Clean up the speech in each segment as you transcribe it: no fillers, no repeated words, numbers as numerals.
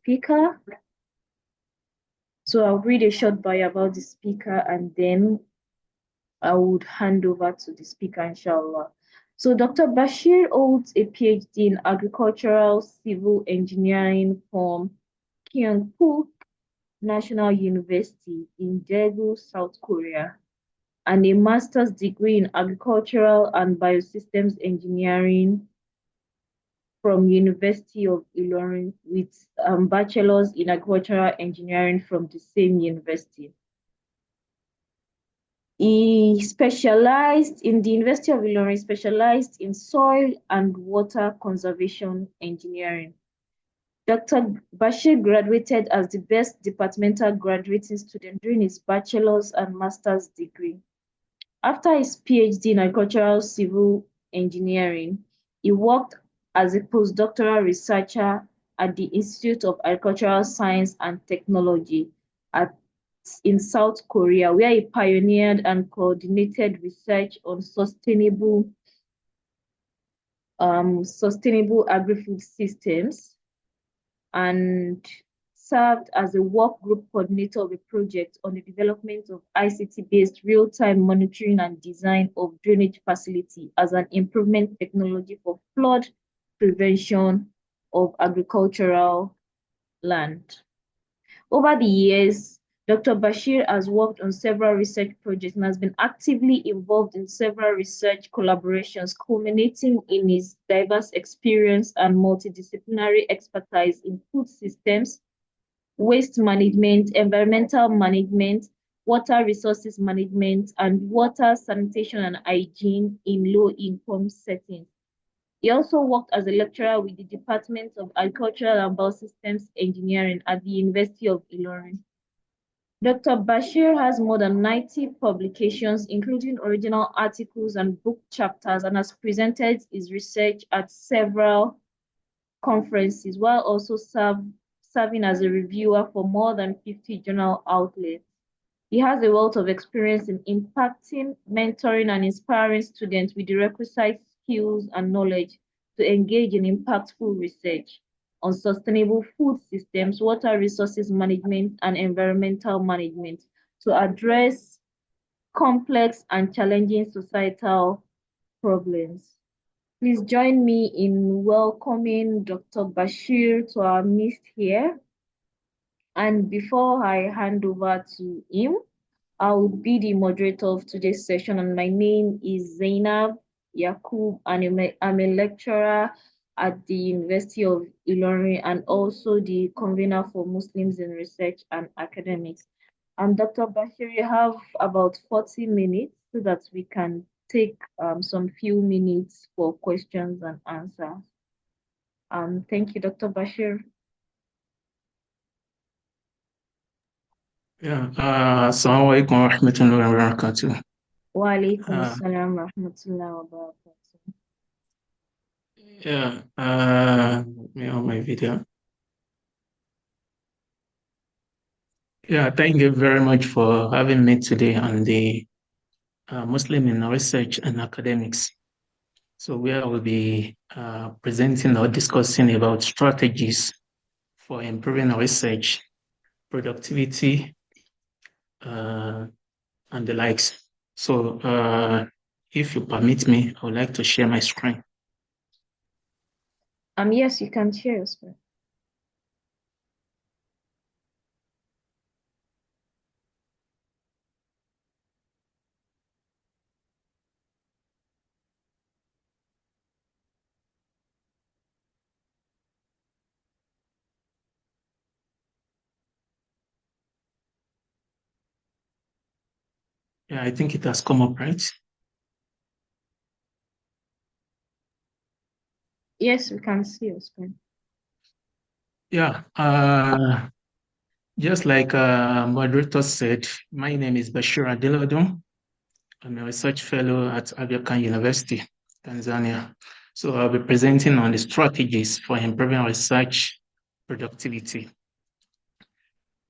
speaker. So I'll read a short bio about the speaker and then I would hand over to the speaker, inshallah. So Dr. Bashir holds a PhD in agricultural civil engineering from Kyungpook National University in Daegu, South Korea, and a master's degree in agricultural and biosystems engineering from University of Ilorin with bachelor's in agricultural engineering from the same university. He specialized in the University of Ilorin, specialized in soil and water conservation engineering. Dr. Bashir graduated as the best departmental graduating student during his bachelor's and master's degree. After his PhD in agricultural civil engineering, he worked as a postdoctoral researcher at the Institute of Agricultural Science and Technology in South Korea, where he pioneered and coordinated research on sustainable agri-food systems, and served as a work group coordinator of a project on the development of ICT-based real-time monitoring and design of drainage facility as an improvement technology for flood prevention of agricultural land. Over the years, Dr. Bashir has worked on several research projects and has been actively involved in several research collaborations, culminating in his diverse experience and multidisciplinary expertise in food systems, waste management, environmental management, water resources management, and water sanitation and hygiene in low-income settings. He also worked as a lecturer with the Department of Agricultural and Biosystems Engineering at the University of Ilorin. Dr. Bashir has more than 90 publications, including original articles and book chapters, and has presented his research at several conferences, while also serving as a reviewer for more than 50 journal outlets. He has a wealth of experience in impacting, mentoring, and inspiring students with the requisite skills and knowledge to engage in impactful research on sustainable food systems, water resources management, and environmental management to address complex and challenging societal problems. Please join me in welcoming Dr. Bashir to our midst here. And before I hand over to him, I will be the moderator of today's session, and my name is Zainab Yakub, and I'm a lecturer at the University of Ilorin and also the convener for Muslims in Research and Academics. And Dr. Bashir, you have about 40 minutes so that we can take some few minutes for questions and answers. Thank you, Dr. Bashir. Yeah, assalamu alaikum wa rahmatullahi wa barakatuh. Wa alaikum assalam wa rahmatullahi wa barakatuh. Yeah, my video. Yeah, thank you very much for having me today on the Muslim in Research and Academics. So where I will be presenting or discussing about strategies for improving research, productivity, and the likes. So if you permit me, I would like to share my screen. Yes, you can share your screen. Yeah, I think it has come up, right? Yes, we can see your screen. Yeah, just like moderator said, my name is Bashir Adelodun. I'm a research fellow at Aga Khan University, Tanzania. So I'll be presenting on the strategies for improving research productivity.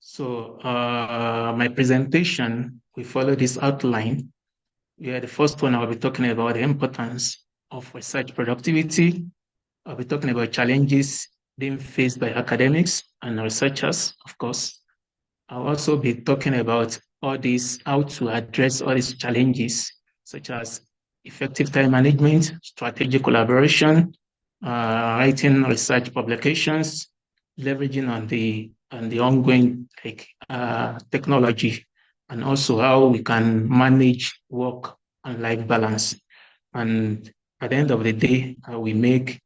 So my presentation, we follow this outline. Yeah, the first one, I'll be talking about the importance of research productivity. I'll be talking about challenges being faced by academics and researchers, of course. I'll also be talking about all these, how to address all these challenges, such as effective time management, strategic collaboration, writing research publications, leveraging on the ongoing technology, and also how we can manage work and life balance. And at the end of the day, I will make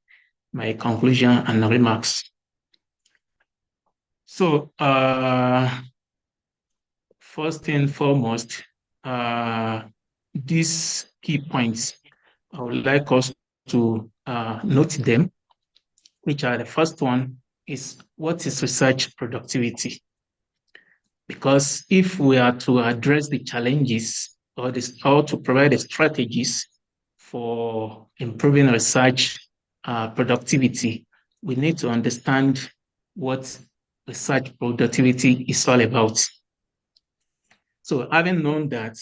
my conclusion and remarks. So, first and foremost, these key points, I would like us to note them, which are the first one is what is research productivity? Because if we are to address the challenges or to provide the strategies for improving research productivity, we need to understand what research productivity is all about. So having known that,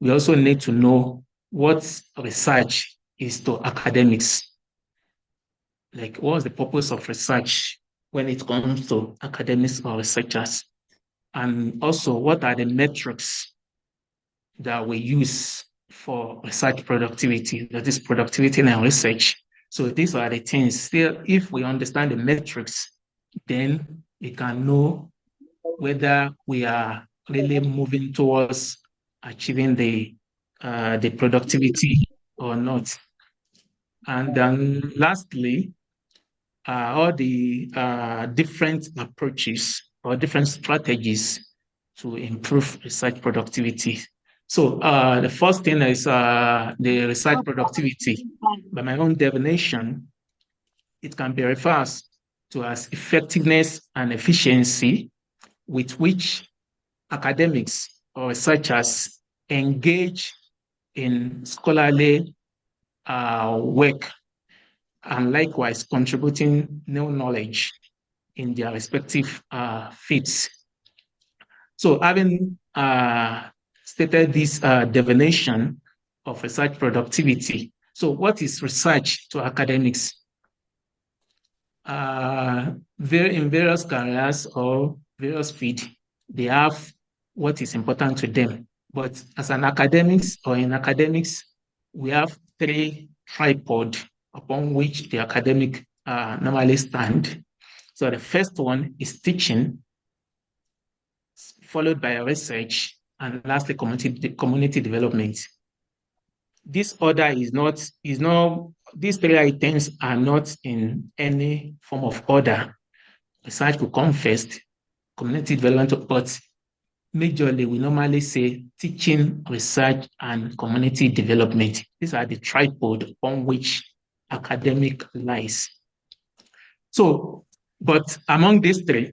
we also need to know what research is to academics. Like, what's the purpose of research when it comes to academics or researchers? And also, what are the metrics that we use for research productivity, that is productivity and research? So these are the things. Still, if we understand the metrics, then we can know whether we are really moving towards achieving the productivity or not. And then lastly, all the different approaches or different strategies to improve research productivity. So the first thing is the research productivity. By my own definition, it can be referred to as effectiveness and efficiency with which academics or researchers engage in scholarly work and likewise contributing new knowledge in their respective fields. So having stated this definition of research productivity, so what is research to academics? In various careers or various fields, they have what is important to them. But as an academics or in academics, we have three tripods upon which the academic normally stand. So the first one is teaching, followed by research, and lastly, community development. This order these three items are not in any form of order. Research will come first, community development, but majorly we normally say teaching, research, and community development. These are the tripod on which academic lies. So, but among these three,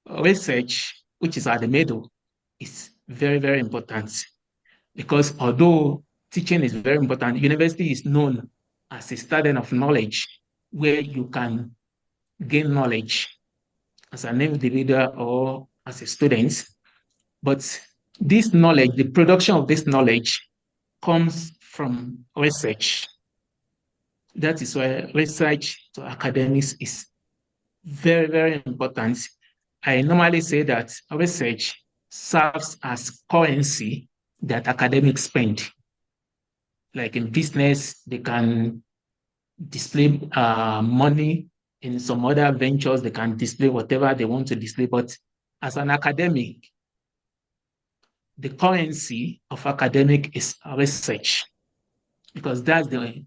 research, which is at the middle, is very, very important because although teaching is very important, university is known as a study of knowledge where you can gain knowledge as an individual or as a student. But this knowledge, the production of this knowledge comes from research. That is why research to academics is very, very important. I normally say that research serves as currency that academics spend. Like in business, they can display money. In some other ventures, they can display whatever they want to display. But as an academic, the currency of academic is research because that's the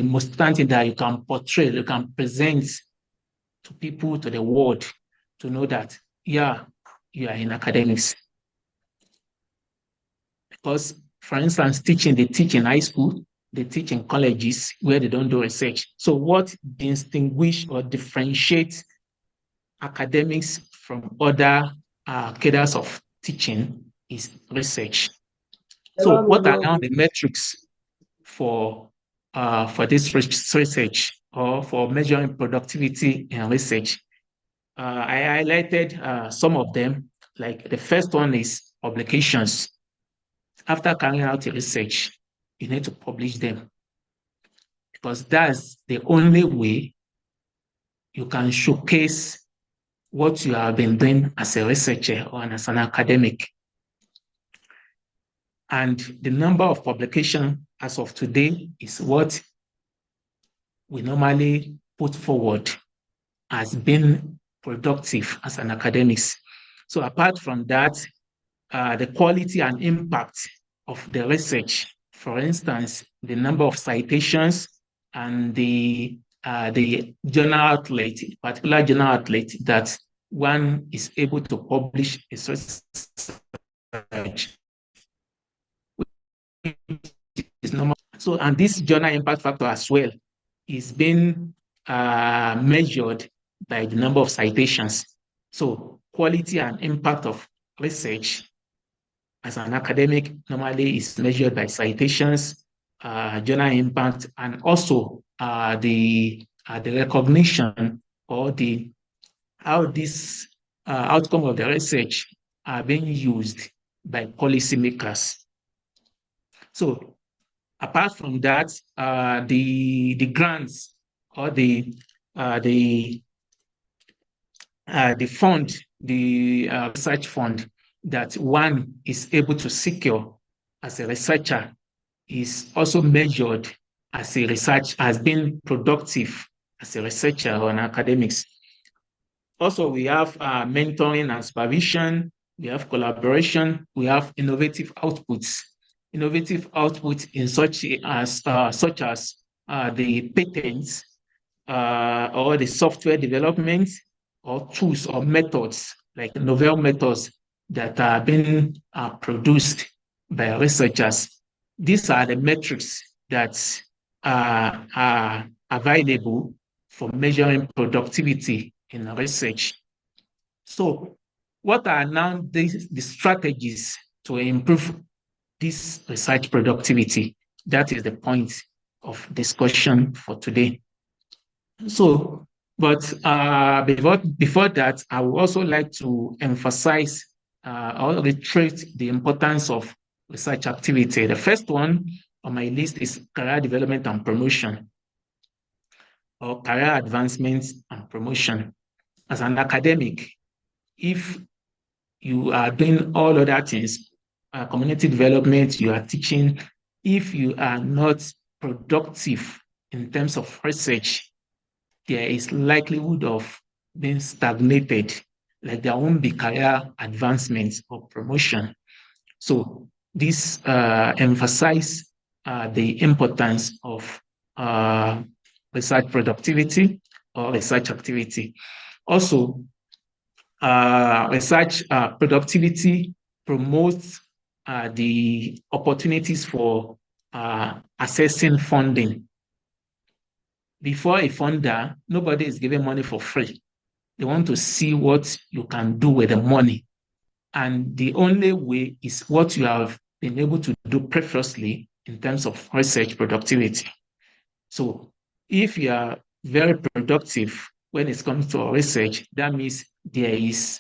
most important thing that you can portray, you can present to people, to the world, to know that, yeah, you are in academics. Because, for instance, they teach in high school, they teach in colleges where they don't do research. So what distinguishes or differentiates academics from other cadres of teaching is research. So what are now the metrics for this research or for measuring productivity in research? I highlighted some of them. Like the first one is publications. After carrying out a research, you need to publish them because that's the only way you can showcase what you have been doing as a researcher or as an academic. And the number of publications as of today is what we normally put forward as being productive as an academics. So apart from that, the quality and impact of the research, for instance, the number of citations and the journal outlet, particular journal outlet that one is able to publish a research is normal. So, and this journal impact factor as well is being measured by the number of citations. So, quality and impact of research as an academic normally is measured by citations, journal impact, and also the recognition or the how this outcome of the research are being used by policymakers. So apart from that, the grants or the fund, the research fund that one is able to secure as a researcher is also measured as a research, as being productive as a researcher or an academics. Also, we have mentoring and supervision, we have collaboration, we have innovative outputs. Innovative outputs in such as the patents or the software development or tools or methods, like novel methods that are being produced by researchers. These are the metrics that are available for measuring productivity in research. So what are now the strategies to improve this research productivity? That is the point of discussion for today. So, but before that, I would also like to emphasize or reiterate the importance of research activity. The first one on my list is career development and promotion, or career advancement and promotion. As an academic, if you are doing all other things, community development, you are teaching, if you are not productive in terms of research, there is likelihood of being stagnated, like there won't be career advancement or promotion. So this emphasizes the importance of research productivity or research activity. Also, research productivity promotes the opportunities for assessing funding. Before a funder, nobody is giving money for free. They want to see what you can do with the money. And the only way is what you have been able to do previously in terms of research productivity. So if you are very productive when it comes to research, that means there is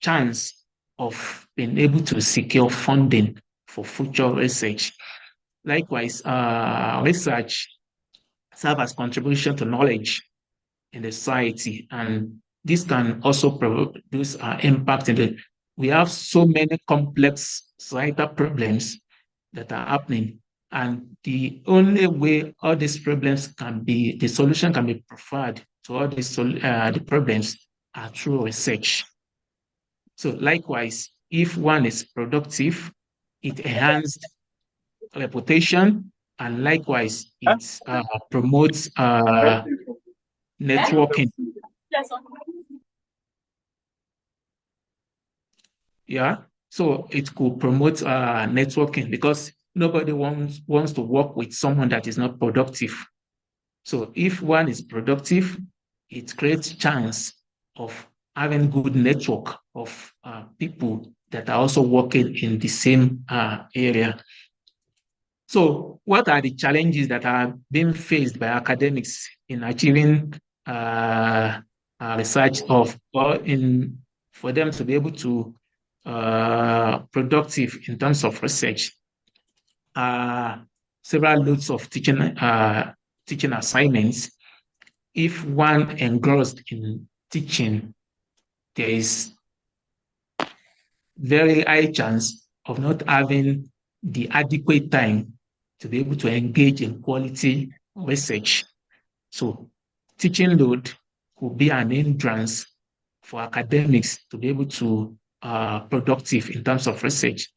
chance of being able to secure funding for future research. Likewise, research serves as contribution to knowledge in the society, and this can also produce impact in the. We have so many complex societal problems that are happening, and the only way all these problems can be, the solution can be preferred to all these the problems are through research. So likewise, if one is productive, it enhances reputation, and likewise, it promotes networking. Yeah, so it could promote networking because nobody wants to work with someone that is not productive. So if one is productive, it creates chance of having good network of people that are also working in the same area. So what are the challenges that are being faced by academics in achieving research of, or in for them to be able to productive in terms of research? Several loads of teaching teaching assignments, if one engrossed in teaching, there is very high chance of not having the adequate time to be able to engage in quality research. So teaching load could be an hindrance for academics to be able to productive in terms of research.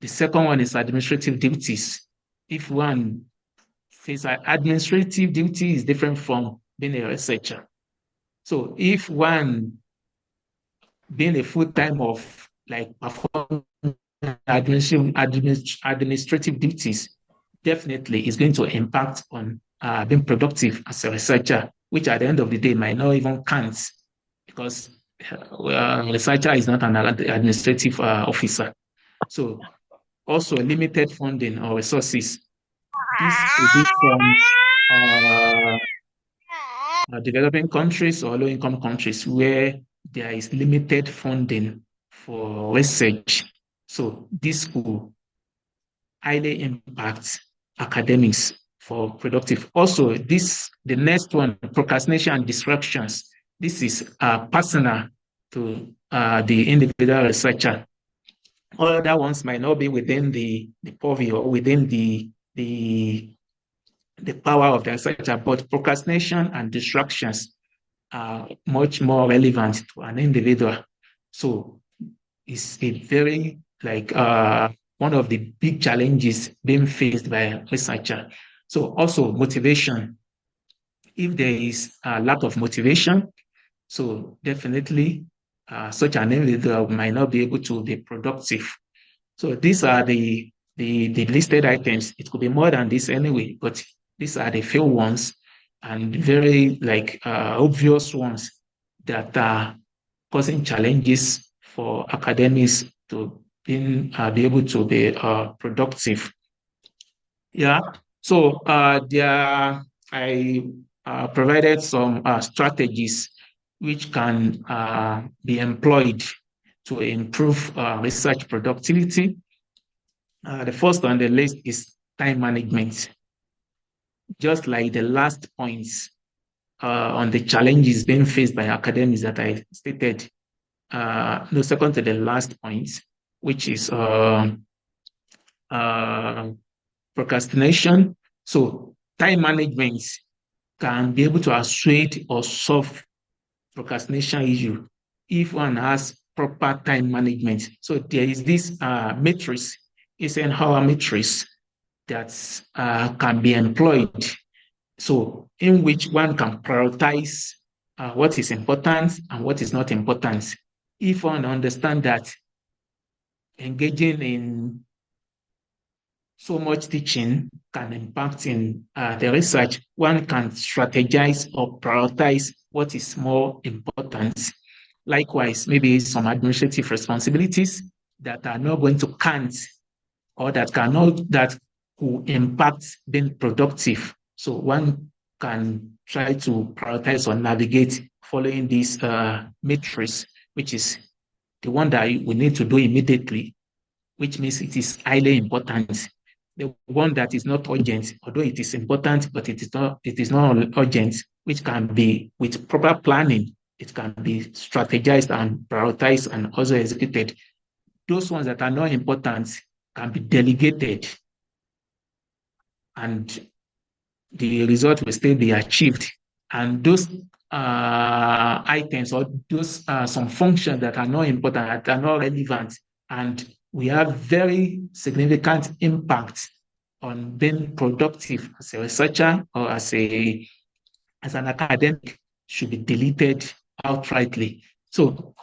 The second one is administrative duties. If one says administrative duty is different from being a researcher. So if one being a full-time of like performing administrative duties, definitely is going to impact on being productive as a researcher, which at the end of the day might not even count because researcher is not an administrative officer. So also limited funding or resources. This will be from developing countries or low-income countries where there is limited funding for research. So this will highly impact academics for productive. Also, the next one, procrastination and distractions. This is personal to the individual researcher. Other ones might not be within the purview or within the power of the researcher, but procrastination and distractions are much more relevant to an individual. So it's a very one of the big challenges being faced by a researcher. So also motivation. If there is a lack of motivation, so definitely such an individual might not be able to be productive. So these are the listed items. It could be more than this anyway, but these are the few ones and very obvious ones that are causing challenges for academics to be able to be productive. Yeah. So I provided some strategies which can be employed to improve research productivity. The first on the list is time management. Just like the last points on the challenges being faced by academics that I stated, no, second to the last point, which is procrastination. So time management can be able to assuage or solve procrastination issue if one has proper time management. So there is this matrix, Eisenhower matrix that can be employed. So in which one can prioritize what is important and what is not important. If one understands that engaging in so much teaching can impact in the research, one can strategize or prioritize what is more important. Likewise, maybe some administrative responsibilities that are not going to count or that will impact being productive. So one can try to prioritize or navigate following this matrix, which is the one that we need to do immediately, which means it is highly important. The one that is not urgent, although it is important, but it is not urgent, which can be with proper planning, it can be strategized and prioritized and also executed. Those ones that are not important can be delegated and the result will still be achieved. And those items or those some functions that are not important, that are not relevant, and we have very significant impact on being productive as a researcher or as an academic should be deleted outrightly. So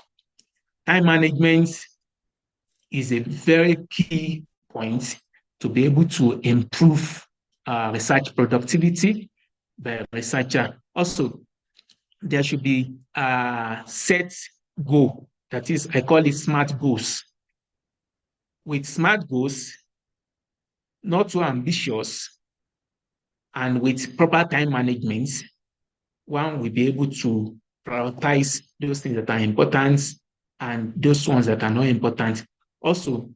time management is a very key point to be able to improve research productivity by a researcher. Also, there should be a set goal. That is, I call it SMART goals. With SMART goals, not too ambitious, and with proper time management, one will be able to prioritize those things that are important and those ones that are not important. Also,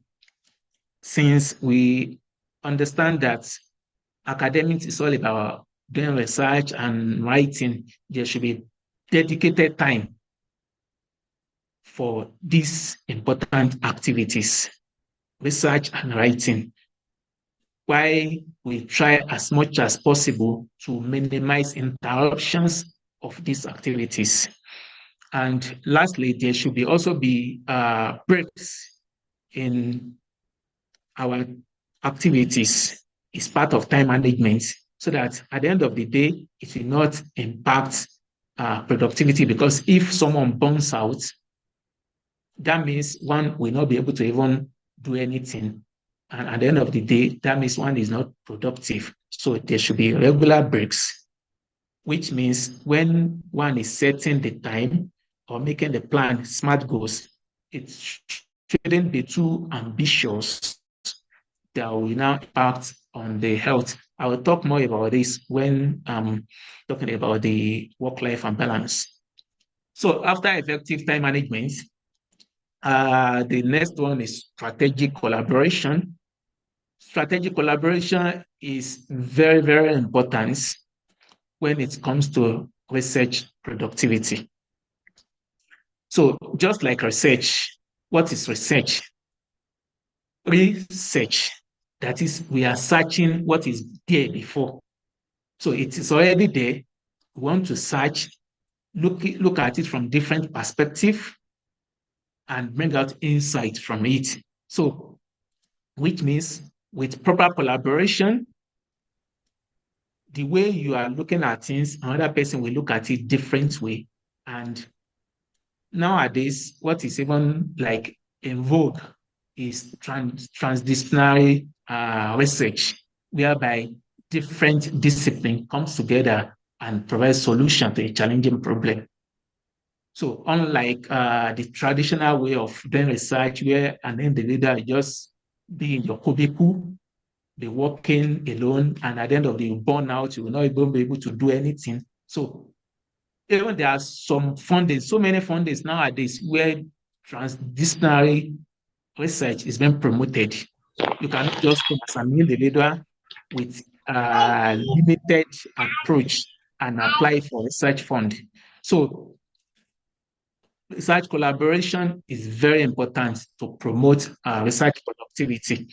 since we understand that academics is all about doing research and writing, there should be dedicated time for these important activities, research and writing, while we try as much as possible to minimize interruptions of these activities. And lastly, there should be also be breaks in our activities. It's part of time management so that at the end of the day, it will not impact productivity, because if someone burns out, that means one will not be able to even do anything. And at the end of the day, that means one is not productive. So there should be regular breaks, which means when one is setting the time or making the plan, SMART goals, it shouldn't be too ambitious that will now impact on the health. I will talk more about this when talking about the work-life and balance. So after effective time management, the next one is strategic collaboration. Strategic collaboration is very, very important when it comes to research productivity. So just like research, what is research? Research, that is, we are searching what is there before. So it is already there. We want to search, look at it from different perspectives and bring out insight from it. So, which means with proper collaboration, the way you are looking at things, another person will look at it different way. And nowadays, what is even like in vogue is transdisciplinary research, whereby different discipline comes together and provides solution to a challenging problem. So unlike the traditional way of doing research, where an individual just be in your cubicle, be working alone, and at the end of the burn out, you will not even be able to do anything. So even there are some fundings, so many fundings nowadays where transdisciplinary research is being promoted. You cannot just come as an individual with a limited approach and apply for research fund. So research collaboration is very important to promote research productivity.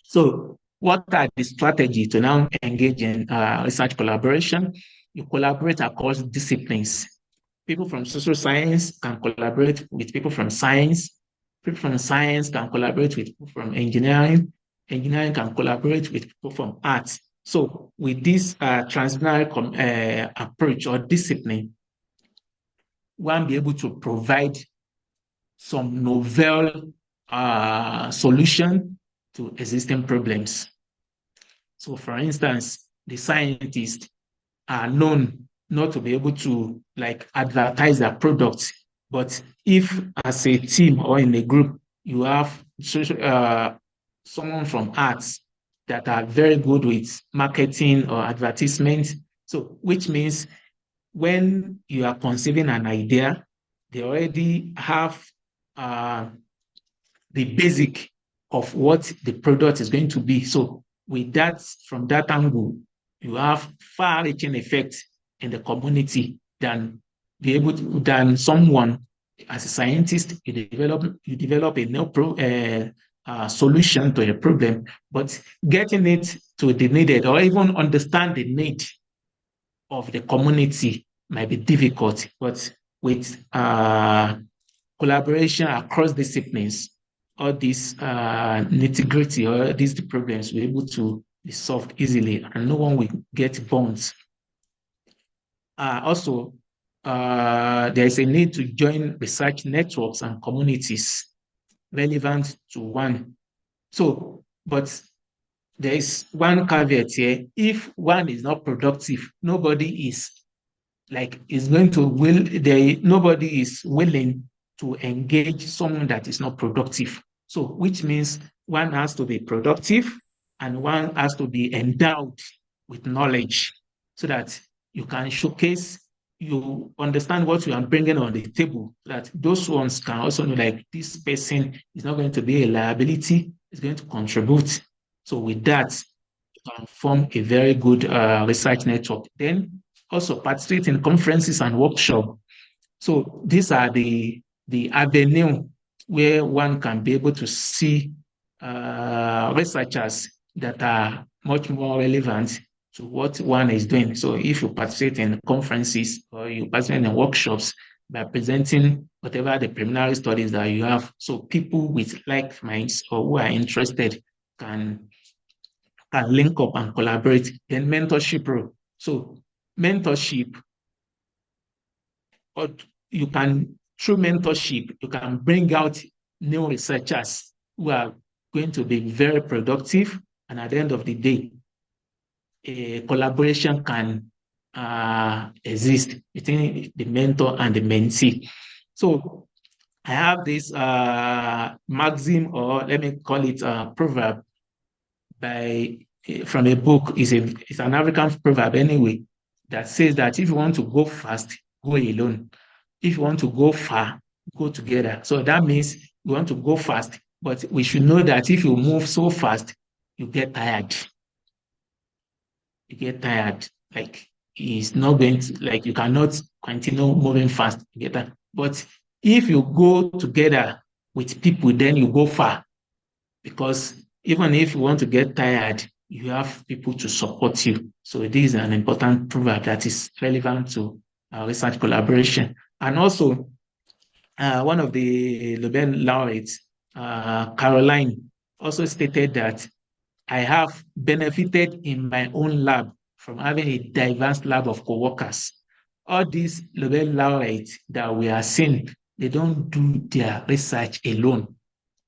So what are the strategies to now engage in research collaboration? You collaborate across disciplines. People from social science can collaborate with people from science. People from science can collaborate with people from engineering. Engineering can collaborate with people from arts. So with this transdisciplinary approach or discipline, one be able to provide some novel solution to existing problems. So for instance, the scientists are known not to be able to like advertise their products, but if as a team or in a group, you have someone from arts that are very good with marketing or advertisement, so which means when you are conceiving an idea, they already have the basic of what the product is going to be. So with that, from that angle, you have far-reaching effects in the community than than someone as a scientist. You develop a new solution to a problem, but getting it to the needed or even understand the need of the community might be difficult. But with collaboration across disciplines, all these nitty-gritty or these problems will be able to be solved easily and no one will get burnt. Also, there is a need to join research networks and communities relevant to one. So, but there is one caveat here. If one is not productive, nobody is nobody is willing to engage someone that is not productive. So, which means one has to be productive and one has to be endowed with knowledge so that you can showcase, you understand what you are bringing on the table, that those ones can also know like this person is not going to be a liability, is going to contribute. So with that, can form a very good research network. Then also participate in conferences and workshops. So these are the avenue where one can be able to see researchers that are much more relevant to what one is doing. So if you participate in conferences or you participate in workshops by presenting whatever the preliminary studies that you have, so people with like minds or who are interested can link up and collaborate. Then mentorship role. So mentorship, or you can, through mentorship, you can bring out new researchers who are going to be very productive. And at the end of the day, a collaboration can exist between the mentor and the mentee. So I have this maxim, or let me call it a proverb by from a book. It's an African proverb anyway, that says that if you want to go fast, go alone. If you want to go far, go together. So that means we want to go fast, but we should know that if you move so fast, you get tired. You get tired. Like it's not going to, like you cannot continue moving fast together. But if you go together with people, then you go far, because even if you want to get tired, you have people to support you. So this is an important proverb that is relevant to research collaboration. And also, one of the Nobel laureates, Caroline, also stated that I have benefited in my own lab from having a diverse lab of co-workers. All these Nobel laureates that we are seeing, they don't do their research alone.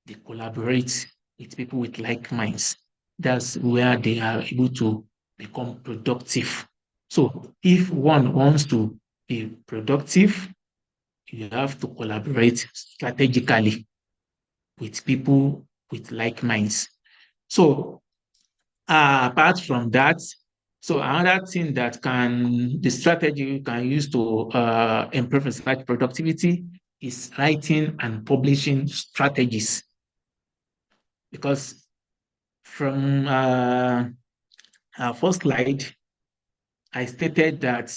They collaborate with people with like minds. That's where they are able to become productive. So if one wants to be productive, you have to collaborate strategically with people with like minds. So apart from that, so another thing that the strategy you can use to improve research productivity is writing and publishing strategies. Because from our first slide, I stated that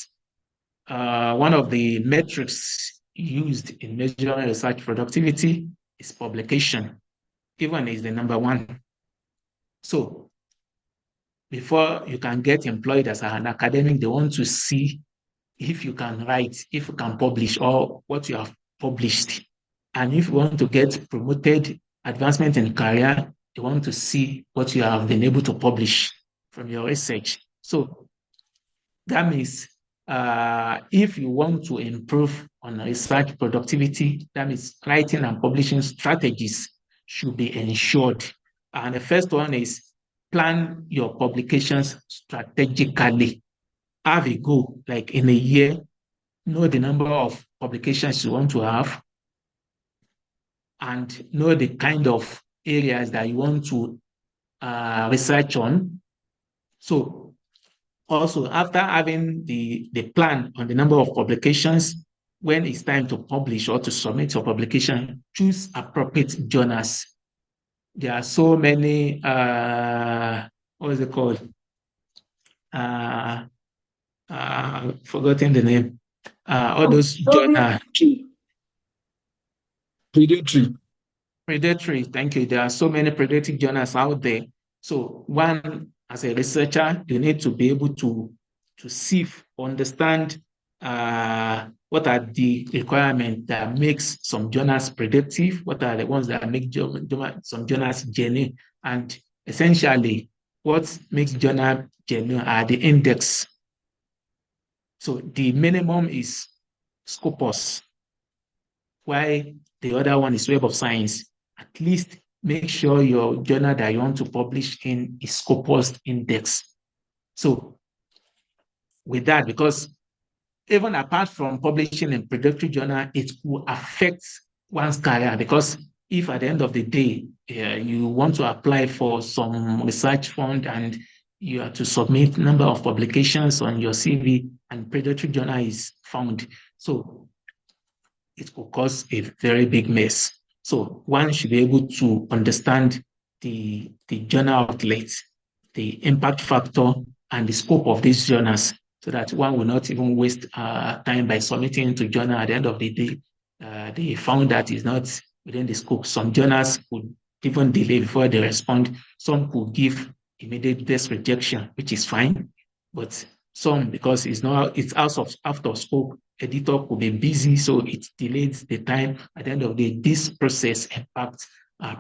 one of the metrics used in measuring research productivity is publication. Even is the number one. So before you can get employed as an academic, they want to see if you can write, if you can publish, or what you have published. And if you want to get promoted, advancement in career, they want to see what you have been able to publish from your research. So that means if you want to improve on research productivity, that means writing and publishing strategies should be ensured. And the first one is plan your publications strategically. Have a goal, like in a year, know the number of publications you want to have, and know the kind of areas that you want to research on. So also, after having the plan on the number of publications, when it's time to publish or to submit your publication, choose appropriate journals. There are so many, what is it called? Forgotten the name. All those journals. Predatory. Predatory, thank you. There are so many predatory journals out there. So one, as a researcher, you need to be able to sieve, understand what are the requirements that makes some journals predictive, what are the ones that make some journals genuine, and essentially what makes journal genuine are the index. So the minimum is Scopus, while the other one is Web of Science. At least make sure your journal that you want to publish in is Scopus index. So with that, because even apart from publishing in predatory journal, it will affect one's career, because if at the end of the day, you want to apply for some research fund and you have to submit number of publications on your CV and predatory journal is found, so it could cause a very big mess. So one should be able to understand the journal outlet the impact factor and the scope of these journals, so that one will not even waste time by submitting into journal. At the end of the day, they found that it's not within the scope. Some journals could even delay before they respond. Some could give immediate test rejection, which is fine, but some, because it's out of scope, editor could be busy, so it delays the time. At the end of the day, this process impacts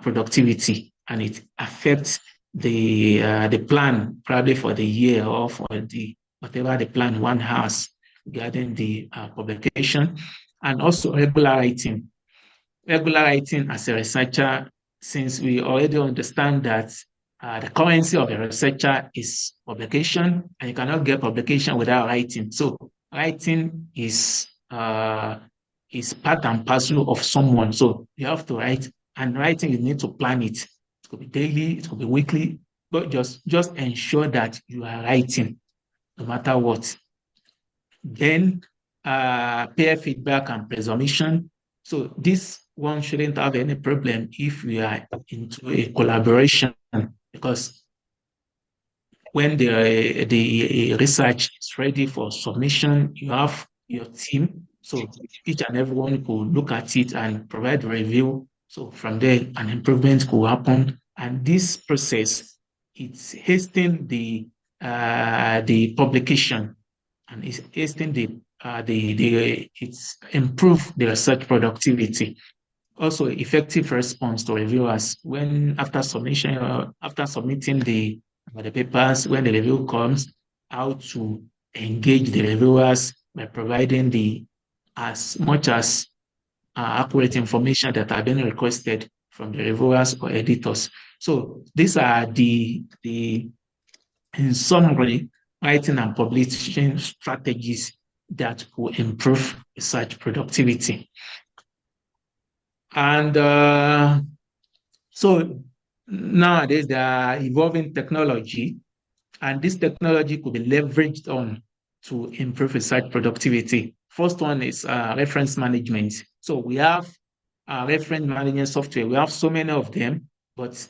productivity, and it affects the plan probably for the year, or for the whatever the plan one has regarding the publication. And also regular writing. Regular writing as a researcher, since we already understand that the currency of a researcher is publication, and you cannot get publication without writing. So writing is part and parcel of someone. So you have to write, and writing, you need to plan it. It could be daily, it could be weekly, but just ensure that you are writing no matter what. Then peer feedback and presumption. So this one shouldn't have any problem if we are into a collaboration, because when the research is ready for submission, you have your team. So each and everyone could look at it and provide a review. So from there, an improvement could happen. And this process, it's hastening the publication, and it's hastening it's improved the research productivity. Also, effective response to reviewers when after submission, after submitting the papers, when the review comes, how to engage the reviewers by providing the as much as accurate information that have been requested from the reviewers or editors. So these are in summary, writing and publishing strategies that will improve research productivity. And so nowadays, there are evolving technology, and this technology could be leveraged on to improve research productivity. First one is reference management. So we have reference management software. We have so many of them, but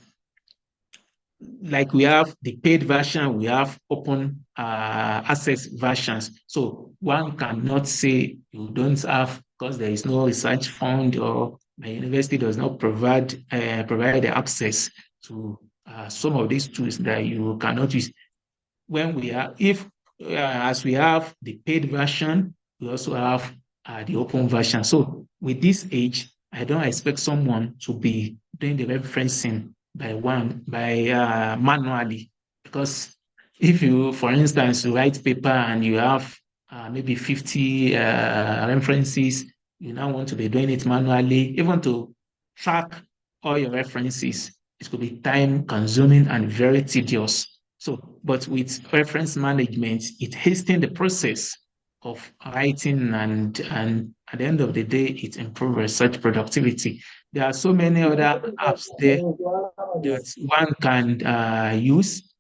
like we have the paid version, we have open access versions. So one cannot say you don't have, because there is no research fund, or the university does not provide the access to some of these tools that you cannot use. When we are, if as we have the paid version, we also have the open version. So with this age, I don't expect someone to be doing the referencing manually, because if you, for instance, you write paper and you have maybe 50 references, you now want to be doing it manually, even to track all your references, it could be time consuming and very tedious. So, but with reference management, it hastens the process of writing, and at the end of the day, it improves research productivity. There are so many other apps there that one can use.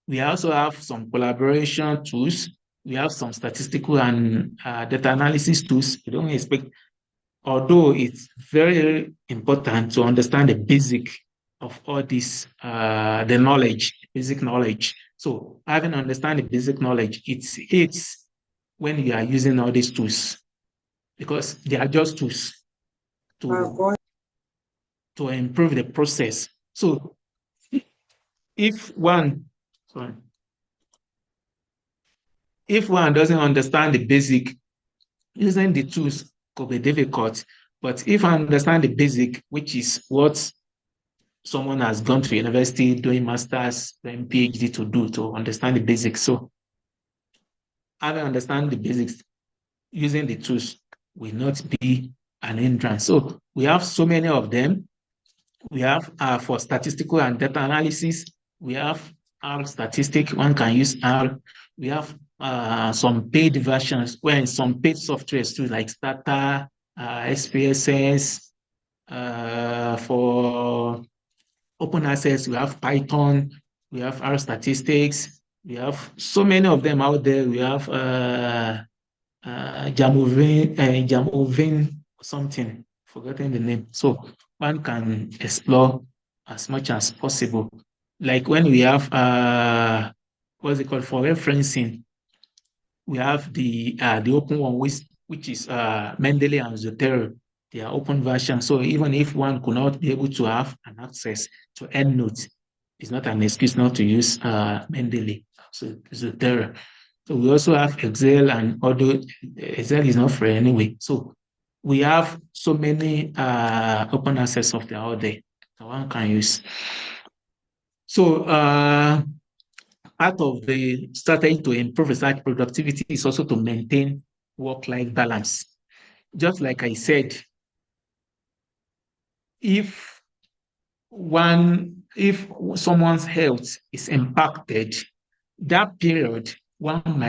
We also have some collaboration tools. We have some statistical and data analysis tools. We don't expect, although it's very important to understand the basic of all this, the knowledge, basic knowledge. So having understand the basic knowledge, it's when you are using all these tools, because they are just tools to improve the process. So if one, sorry, if one doesn't understand the basic, using the tools could be difficult. But if I understand the basic, which is what someone has gone to university doing masters, doing PhD to do, to understand the basics. So having understand the basics, using the tools will not be an hindrance. So we have so many of them. We have for statistical and data analysis, we have R statistic. One can use R. We have some paid versions, where some paid softwares too, like Stata, SPSS. For open access, we have Python, we have R statistics, we have so many of them out there. We have Jamovin something, forgotten the name. So one can explore as much as possible. like when we have what's it called for referencing, we have the open one which is Mendeley and Zotero. They are open version. So even if one could not be able to have an access to EndNote, it's not an excuse not to use Mendeley. So Zotero. So we also have Excel, and although Excel is not free anyway. So we have so many open access software out there that one can use. So part of the strategy to improve research productivity is also to maintain work-life balance. Just like I said, if if someone's health is impacted, that period one will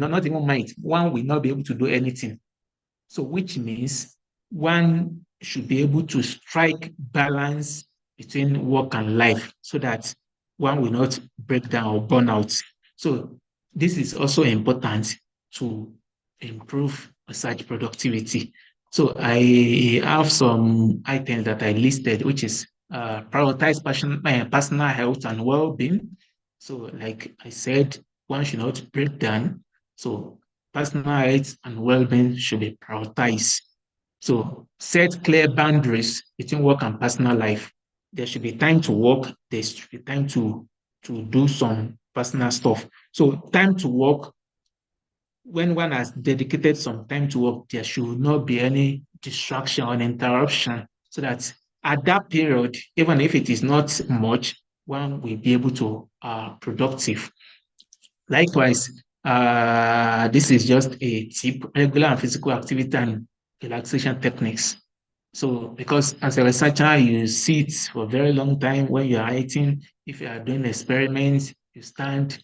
not even mind, one will not be able to do anything. So which means one should be able to strike balance between work and life so that one will not break down or burn out. So this is also important to improve research productivity. So I have some items that I listed, which is prioritize personal health and well-being. So like I said, one should not break down. So personal health and well-being should be prioritized. So set clear boundaries between work and personal life. There should be time to work. There should be time to do some personal stuff. So time to work, when one has dedicated some time to work, there should not be any distraction or interruption so that at that period, even if it is not much, one will be able to productive. Likewise, this is just a tip, regular and physical activity and relaxation techniques. So, because as a researcher, you sit for a very long time when you are writing. If you are doing experiments, you stand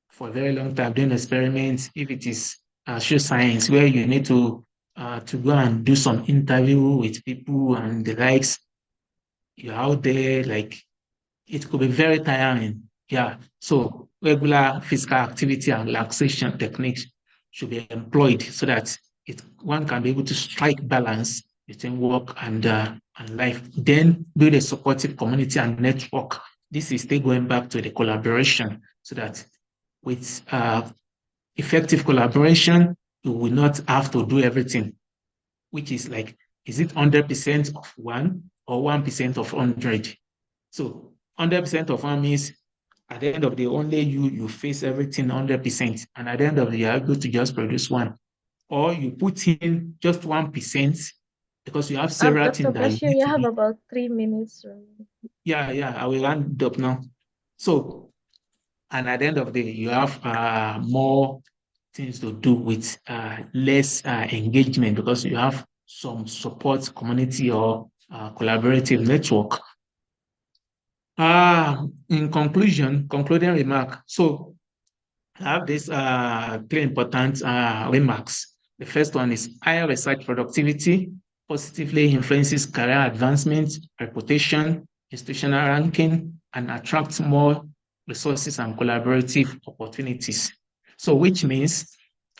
for a very long time doing experiments. If it is show science where you need to go and do some interview with people and the likes, you're out there like it could be very tiring. Yeah. So regular physical activity and relaxation techniques should be employed so that one can be able to strike balance between work and life. Then build a supportive community and network. This is still going back to the collaboration so that with effective collaboration, you will not have to do everything, which is like, is it 100% of one or 1% of 100? So 100% of one means at the end of the day, only you face everything 100%. And at the end of the day, you're able to just produce one. Or you put in just 1% because you have several Dr. things that you Bashir, need you to have do. about 3 minutes. Yeah, I will round up now. So, and at the end of the day, you have more things to do with less engagement because you have some support community or collaborative network. In conclusion, concluding remark. So I have these three important remarks. The first one is higher research productivity positively influences career advancement, reputation, institutional ranking, and attracts more resources and collaborative opportunities. So which means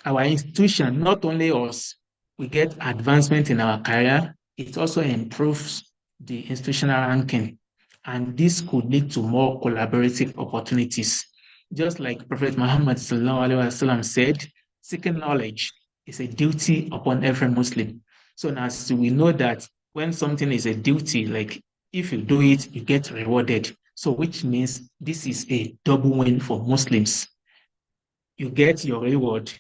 our institution, not only us, we get advancement in our career, it also improves the institutional ranking. And this could lead to more collaborative opportunities. Just like Prophet Muhammad wasallam said, seeking knowledge is a duty upon every Muslim. So now so we know that when something is a duty, like if you do it, you get rewarded. So which means this is a double win for Muslims. You get your reward,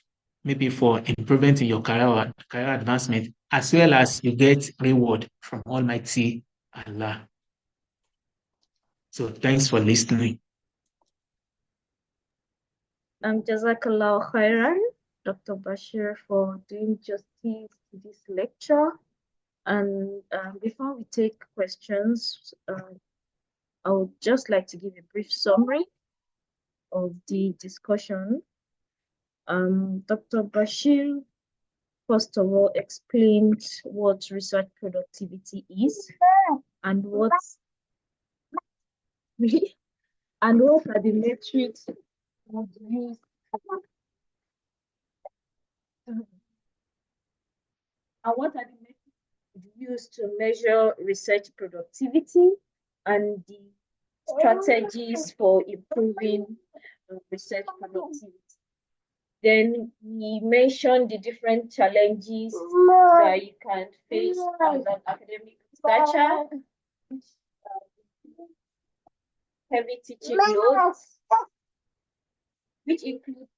maybe for improvement in your career advancement, as well as you get reward from Almighty Allah. So thanks for listening. Jazakallah khairan, Dr. Bashir, for doing justice to this lecture. And before we take questions, I would just like to give a brief summary of the discussion. Dr. Bashir, first of all, explained what research productivity is and what are the metrics used and what are the metrics used to measure research productivity and the strategies for improving research productivity. Then we mentioned the different challenges that you can face as an academic researcher, heavy teaching loads, which include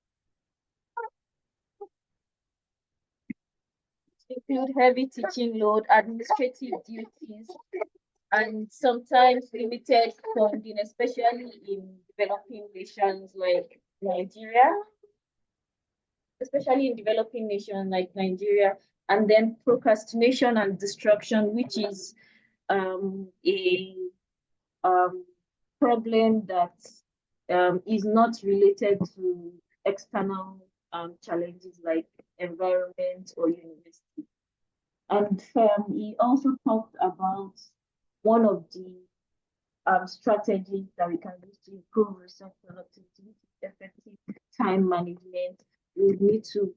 heavy teaching load, administrative duties, and sometimes limited funding, especially in developing nations like Nigeria, and then procrastination and distraction, which is a problem that is not related to external challenges like environment or university. And he also talked about one of the strategies that we can use to improve research productivity, which is effective time management. We need to